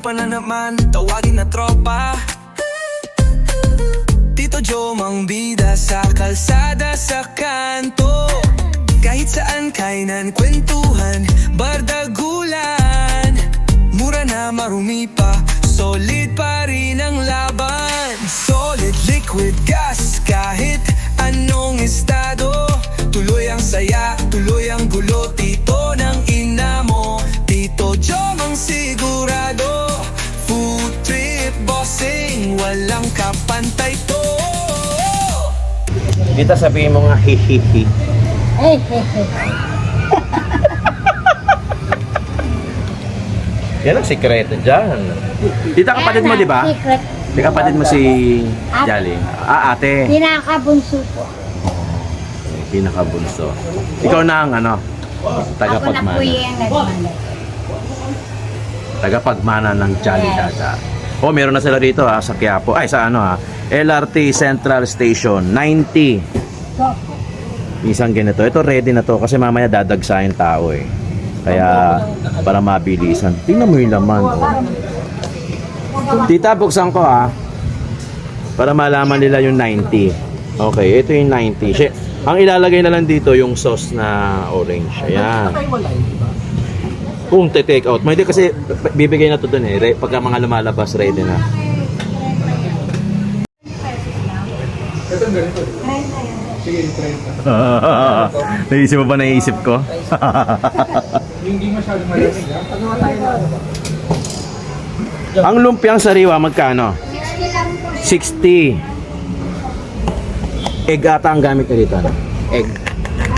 pa na naman, tawagin na tropa. Tito Joe mang bida sa kalsada sa kanto. Kahit saan kainan, kwentuhan, bardagulan. Mura na marumi pa, solid pa rin ang laban. Solid liquid gas, kahit anong estado. Tuloy ang saya, tuloy ang gulo. Tito ng ina mo, Tito Joe mang sigurado. Food trip bossing, walang kapantay to. Dito sabihin mo nga hihihi. Yan ang sikreto dyan. Tita, kapatid mo, di ba? Secret. Di kapatid mo si Jolly. Ah, ate. Pinakabunso po. Pinakabunso. Ikaw na ang ano, Ako na po tagapagmana. yung nagmana. Tagapagmana ng Jolly Dada. Oh, meron na sila dito sa Quiapo. Ay, sa ano LRT Central Station 90. Isang ganito. Ito ready na to kasi mamaya dadagsahin tao eh. Kaya para mabilisan. Tingnan mo yung laman. Oh. Tita, buksan ko para malaman nila yung 90. Okay, ito yung 90. Ang ilalagay na lang dito yung sauce na orange. Ayan. Kung take out mo, hindi kasi bibigay na to dun eh. Pagka mga lumalabas, ready na. Naisip mo ba naisip ko? Hindi masyadong malamig. Ang lumpiang sariwa, magkano? 60. Egg ata ang gamit ko dito. Ano? Egg.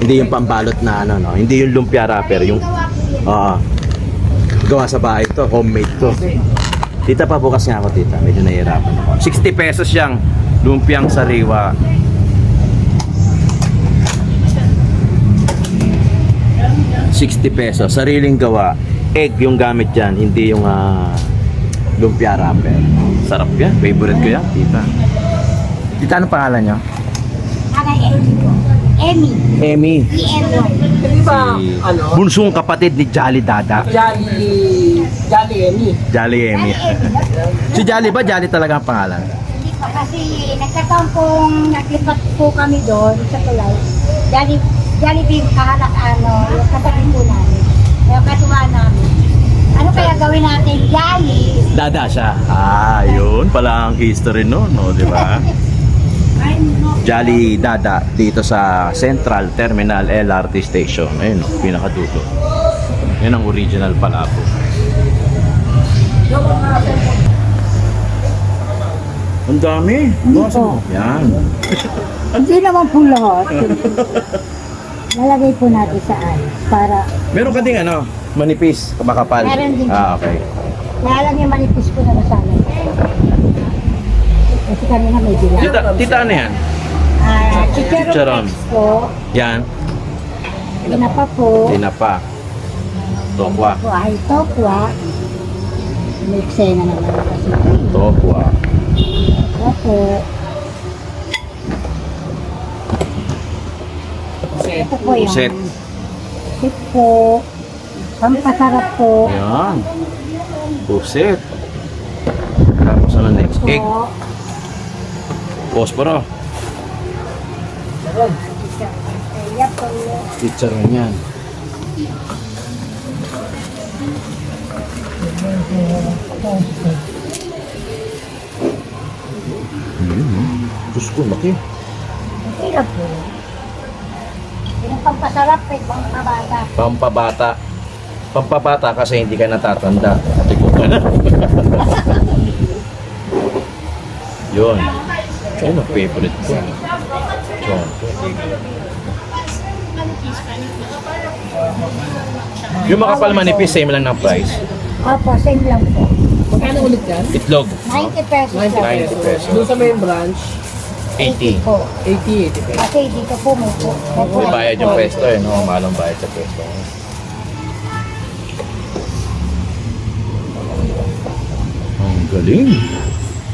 Hindi yung pambalot na ano, no? Hindi yung lumpia wrapper, yung gawa sa bahay to, homemade to. Tita, pabukas nga ako, tita. Medyo nahihirapan ako. 60 pesos yung lumpiang sariwa. ₱60. Sariling gawa. Egg yung gamit dyan, hindi yung lumpia wrapper. Sarap yan. Favorite ko yan, tita. Tita, anong pangalan nyo? Anay Emmy po. Emmy. Emmy. EM1. Hindi ba, ano, Bunsong kapatid ni Jolly Dada. Jolly Emmy. Jolly Emmy. Si Jolly ba? Jolly talaga ang pangalan? Hindi po kasi nagkataon pong naglipat po kami doon sa Tulay. Jollibee kahalak yung kapatid po namin. Yung katuwa namin. Ano kaya gawin natin? Jolly. Dada siya. Yun pala ang history no, di ba? Jolly Dada dito sa Central Terminal LRT Station. Ayun, pinakadulo. Yan ang original pala po. Ang dami. po. Yan. Hindi naman po lahat. Lalagay po natin sa ice para Meron ka ding ano, manipis, makapal. Meron din. Okay. nalang yung manipis ko na masala. Kasi kanina may dilaw. Tita, ano yan? Chicharon Chicharon. eggs po. Yan. Tinapa po. Tinapa. Tokwa. Po ay tokwa. May eksena naman kasi. Tokwa. Tokwa po. Ito po yung Puset. puset po. Pampasarap po. Yan. Puset. Tapos ano next? Egg. Po. Posporo. Kaya po. Chicharon yan. Diyos ko, laki. Kaya po. Yung pampasarap ay pampabata. Pampabata. Pampabata kasi hindi ka natatanda. Tiko ka na. Yun. Yun ang favorite ko. Yun. Yung makapal manipis, same lang ng price. Opo, same lang po. Magkano ulit yan? Itlog, 90 pesos lang. 90 pesos. Doon sa main branch, 80. Po. 80 pesos. Kasi dito po mo po. May bayad yung pwesto eh, no? Malong bayad sa pwesto. Ang galing.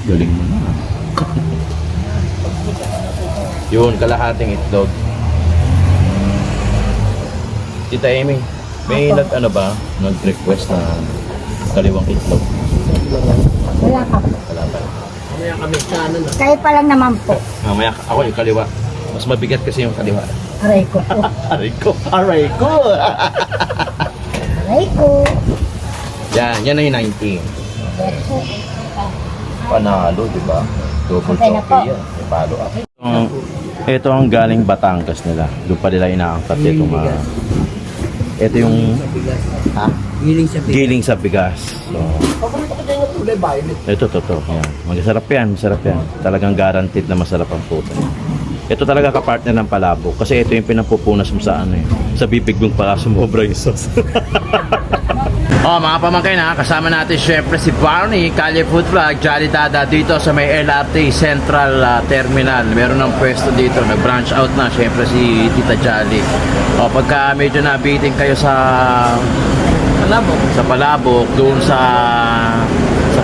Galing mo na. Yun, kalahating itlog. Tita Amy, may nag-request na kaliwang itlog. Wala ka po. Mamaya kami sa ano na. Kayo pa lang naman po. Mamaya ako yung kaliwa. Mas mabigat kasi yung kaliwa. Aray ko po. Aray ko! Aray ko! Aray ko. Yan na yung 19. Yes po. Panalo, di ba? Double Okay na po. trophy yan. May follow up. Ito ang galing Batangas nila. Doon pa nila inaangkat ito mga... Ito yung Ha? Giling sa bigas. giling sa bigas. So, Paborito ko dyan yung kulay violet. ito, yan. Masarap yan. Talagang guaranteed na masarap ang puto. Ito talaga kapartner ng palabok. Kasi ito yung pinampupunas mo sa ano eh. Sa bibig mong para sumobra yung sauce. Mga pamangkin ha, kasama natin syempre si Barney, Kalye Food Vlog, Jolly Dada dito sa may LRT Central Terminal. Meron ng pwesto dito, nag-branch out na syempre si Tita Jolly. Pagka medyo nabiting kayo sa Palabok, doon sa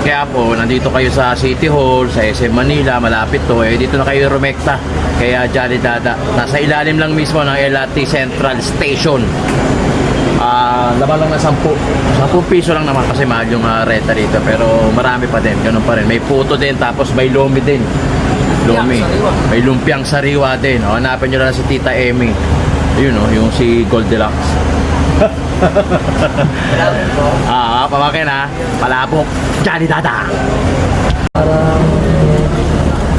Quiapo, nandito kayo sa City Hall, sa SM Manila, malapit to dito na kayo rumekta. Kaya Jolly Dada, nasa ilalim lang mismo ng LRT Central Station. Laban lang na 10 piso lang naman kasi mahal yung renta dito, pero marami pa din, ganun pa rin. May puto din, tapos may lomi din. May lumpiang sariwa din. Hanapin nyo lang si Tita Emmy. Yun yung si Goldilocks. Pamakin ha, Palabok, Jolly Dada.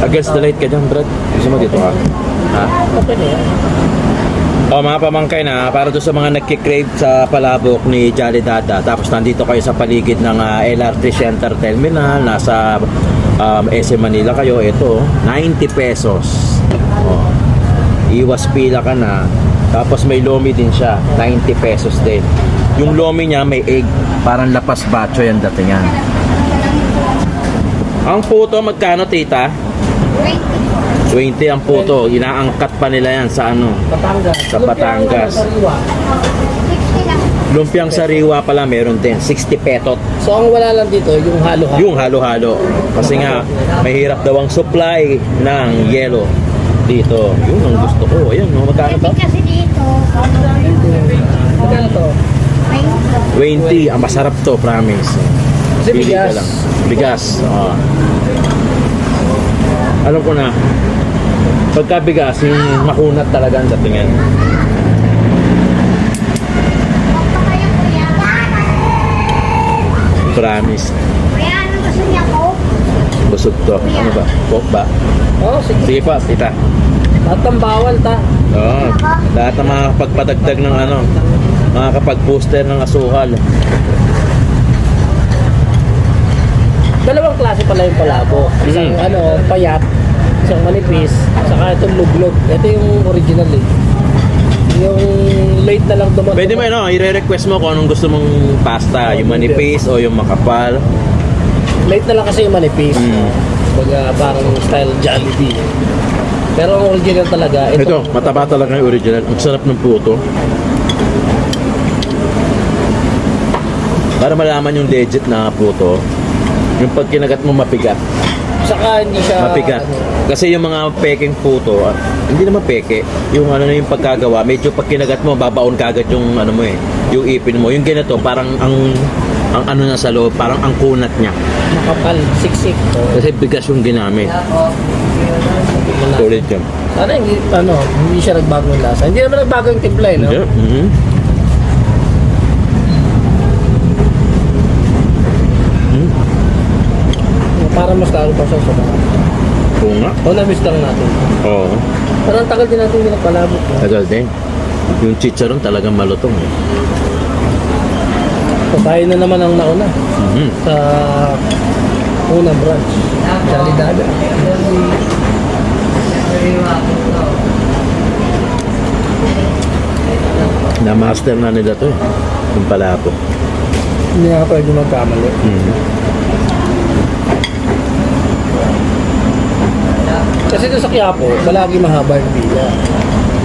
Against the light ka dyan, Brad. Gusto mo dito ka? Ha? Okay na yan. Mga pamangkay na, para doon sa mga nagkikrave sa Palabok ni Jolly Dada. Tapos nandito kayo sa paligid ng LRT Center Terminal, nasa SM Manila kayo. Ito, 90 pesos. Iwas pila ka na. Tapos may lomi din siya, 90 pesos din. Yung lomi niya may egg, parang lapas bacho yan dating yan. Ang puto magkano, tita? 20 ang puto. Inaangkat pa nila yan sa ano? Batangas. Sa Batangas. Lumpiang sariwa pala meron din, 60 petot. So ang wala lang dito, yung halo-halo. Yung halo-halo. Kasi nga, mahirap daw ang supply ng yelo dito. Yun ang gusto ko. Ayan, magkano to? Kasi dito, Magkano to? 20. Ang masarap to, promise. Kasi Pili ka bigas. lang. Bigas. Oo. Alam ko na, pagka bigas, yung makunat talaga ang datingan. Promise. Kaya anong gusto niya po? Busog to. Ano ba? Coke ba? Oh, sige. Sige pa, tita. At ang bawal ta. Oo. Lahat ng mga pagpadagdag ng ano, mga kapag-booster ng asukal. Dalawang klase pala yung palabo. Isang payat, isang manipis, saka itong luglog. Ito yung original eh. Yung late na lang dumating. Pwede mo i-request mo kung anong gusto mong pasta, yung manipis o yung makapal. Late na lang kasi yung manipis. Baga parang style Jollibee. Pero ang original talaga, Ito, mataba talaga yung original. Ang sarap ng puto. Para malaman yung legit na puto, yung pag kinagat mo mapigat. Saka hindi siya Mapigat. Kasi yung mga peking puto, hindi naman peke. Yung ano na yung pagkagawa, medyo pag kinagat mo, babaon kagad yung ano mo yung ipin mo. Yung ganito, parang ang ano na sa loob, parang ang kunat niya. makapal, siksik. Kasi bigas yung ginamit. Solid yan. Sana hindi siya nagbago ng lasa. Hindi naman nagbago yung timpla eh, no? Yeah. Para mas lalo pa siya sa mga. Oo nga. O na-miss lang natin. Oo. Parang ang tagal din natin hindi nagpalabok. Tagal din. Yung chicharon talagang malutong. So tayo na naman ang nauna Mhm. sa unang branch. Jolly Dada. Na-master na nila to eh. Yung palapo. Hindi na pwede magkamali. Kasi doon sa Quiapo, palagi mahaba yung pila.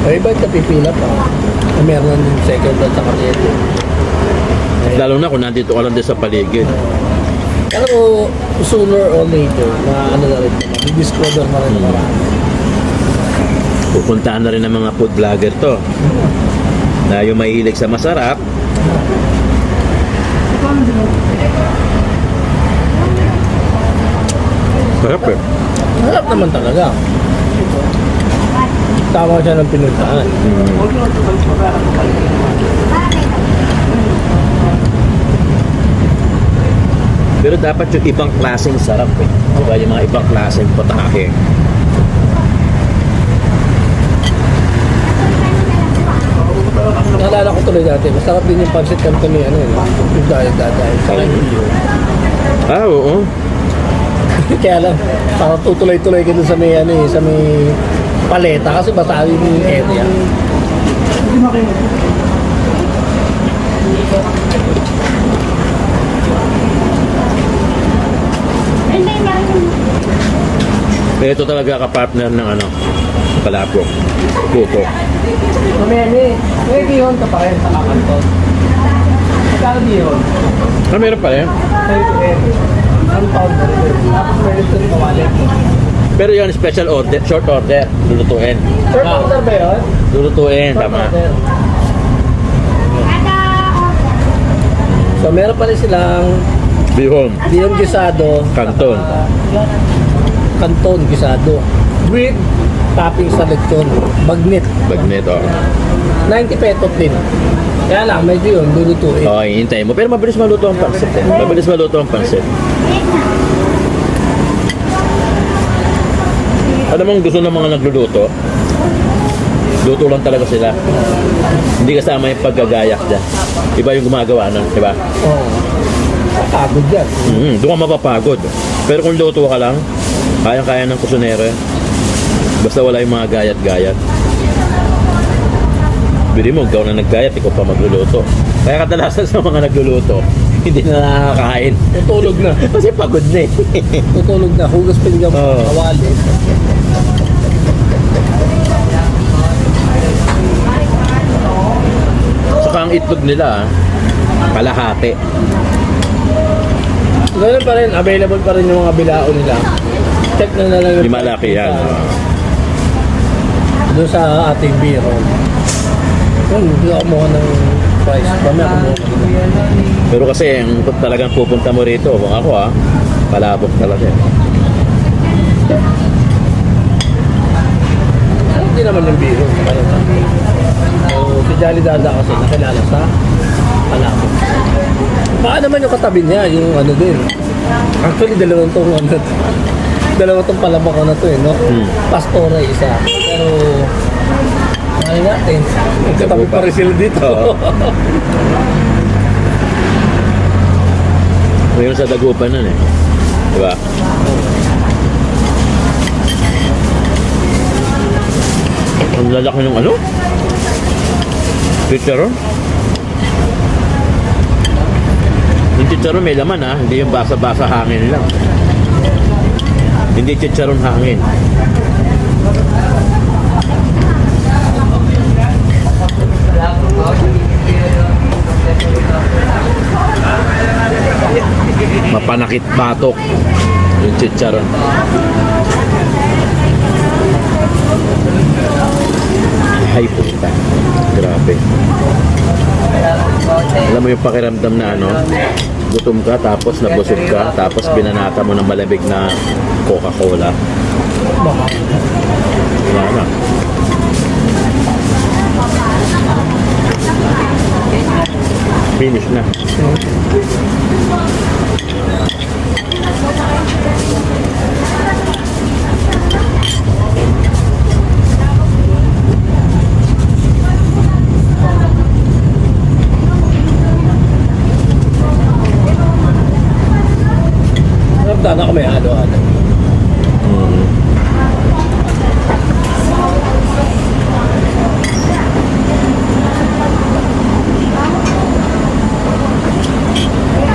Ay, ba't ka pipila pa? Meron din second at saka third. Lalo na kung nandito ka lang din sa paligid. Pero sooner or later, na ano na rin, di-discover na rin marami. Pupuntahan na rin ng mga food vlogger to. Na yung mahilig sa masarap. Sarap eh. Harap naman talaga. Tama siya ng pinuntahan. Pero dapat yung ibang klaseng sarap eh. Diba? Yung mga ibang klaseng potake. Naalala ko tuloy dati, masarap din yung pancit canton ni ano yun. Yung dahil. Saka yung iyo. Ah, oo. Kaya lang, parang tutuloy-tuloy ka dun sa may ano eh, sa may paleta kasi basahin yung area. Ito talaga ka-partner ng ano, palabok. Puto. Mamaya may gihon ka pa rin sa kakanton. Magkano gihon? Ah, meron pa rin. Ang pound na rin. Tapos meron ito rin kawalit. Pero yun, special order, short order. Lulutuin. Short order ba yun? Lulutuin, Short tama. order. So meron pa rin silang Bihon, bihon gisado, kanton. kanton gisado with topping sa lechon, bagnet. Bagnet, oh. 90 pesos din. Kaya lang, medyo yun, lulutuin. Okay, hintayin mo. Pero mabilis maluto ang pansit eh. Mabilis maluto ang pansit. Alam mo, gusto ng mga nagluluto, luto lang talaga sila. Hindi kasama yung paggagayak dyan. Iba yung gumagawa nun, di ba? Oo. Pagod yan. Doon ka mapapagod. Pero kung luto ka lang, kayang-kaya ng kusunero yan. Basta wala yung mga gayat-gayat. Bili mo, ikaw na naggayat, ikaw pa magluluto. Kaya kadalasan sa mga nagluluto, hindi na nakakain. Tutulog na. Kasi pagod na eh. Tutulog na. Hugas pinggan mo. Oo. Kawali. Saka ang itlog nila, kalahati. Ganun pa rin. Available pa rin yung mga bilao nila. Check na lang yung Di malaki yan. doon sa ating biro. Yun, hindi ako kumuha ng price. Mamaya kumuha. Pero kasi ang talagang pupunta mo rito, kung ako palabok talaga eh. Hindi naman yung biro. So, si Jolly Dada kasi nakilala sa Palabok. Baka naman yung katabi niya, yung ano din. Actually, dalawang tong palabok ko na to eh, no? Pastora isa. Pero, ano natin, katabi pa rin sila dito. Oo. Ngayon sa Dagupan nun eh. Diba? Ang lalaki ng ano? Chicharon? Yung chicharon may laman hindi yung basa-basa hangin lang. Hindi chicharon hangin. Mapanakit batok yung chicharon. Ay puta, grabe. Alam mo yung pakiramdam na gutom ka tapos nabusog ka tapos binanata mo ng malamig na Coca-Cola. Wala na. Finish na. Sana ako may halo-halo.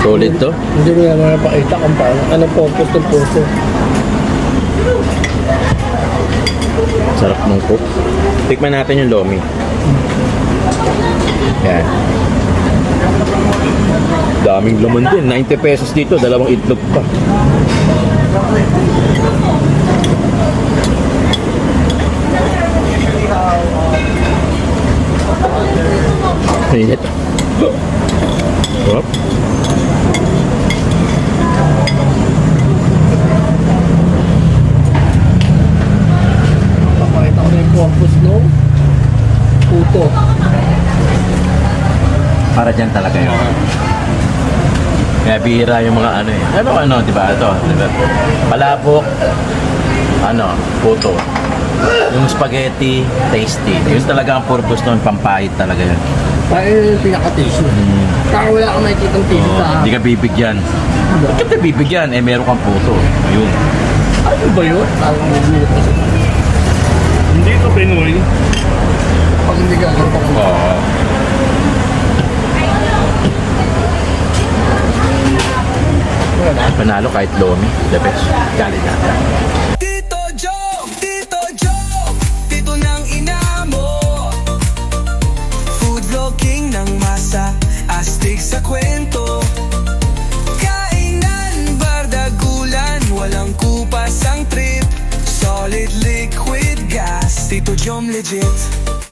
Solid to. Hindi mo naman napakita kung paano. Anong purpose ng puso? Sarap ng cook. Tikman natin yung lomi. Yan. Daming laman din. 90 pesos dito. Dalawang itlog pa. Init. Sarap. dito. Para dyan talaga yun. Kaya bihira yung mga ano eh. Ano, di ba? Ito, di ba? Palabok, puto. Yung spaghetti, tasty. Yun talaga ang purpose nun, pampahit talaga yun. Kaya yung pinaka-tasty. Kaya wala kang makikita ng tasty sa... Hindi ka bibigyan. Ba't ka bibigyan? Eh, meron kang puto. Ayun. Ano ba yun? Parang nagulat kasi. Hindi ito Pinoy. Pag hindi ka alam pa kung... Oo. Panalo kahit lomi. The best. Galit natin. Tito Joe, Tito ng ina mo. Food vlogging ng masa, astig sa kwento. Kainan, bardagulan, walang kupas ang trip. Solid liquid gas, Tito Jom legit.